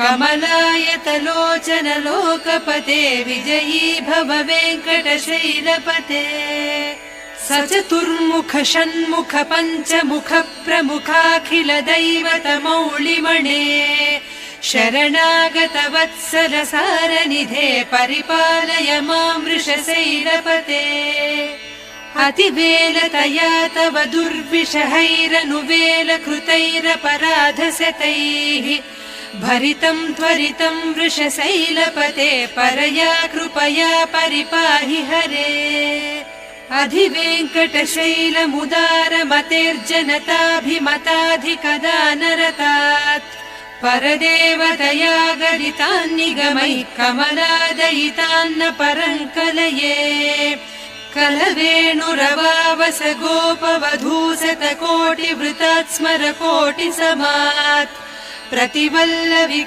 कमलायतलोचन लोकपते विजयी भव वेङ्कटशैलपते सचतुर्मुख षण्मुख पञ्चमुख प्रमुखाखिल दैवतमौलिमणे शरणागत वत्सल सारनिधे परिपालय मां वृषशैलपते अतिवेलतया तव दुर्विषहैरनुवेल कृतैरपराधशतैः भरितं त्वरितं वृषशैलपते परया कृपया परिपाहि हरे अधिवेङ्कटशैलमुदारमतेर्जनताभिमताधिकदानरतात् परदेवतया गदितान्निगमैः कमलादयितान्न परङ्कलये कलवेणुरवावस गोपवधूसतकोटिवृतात् स्मर कोटिसमात् प्रतिवल्लवि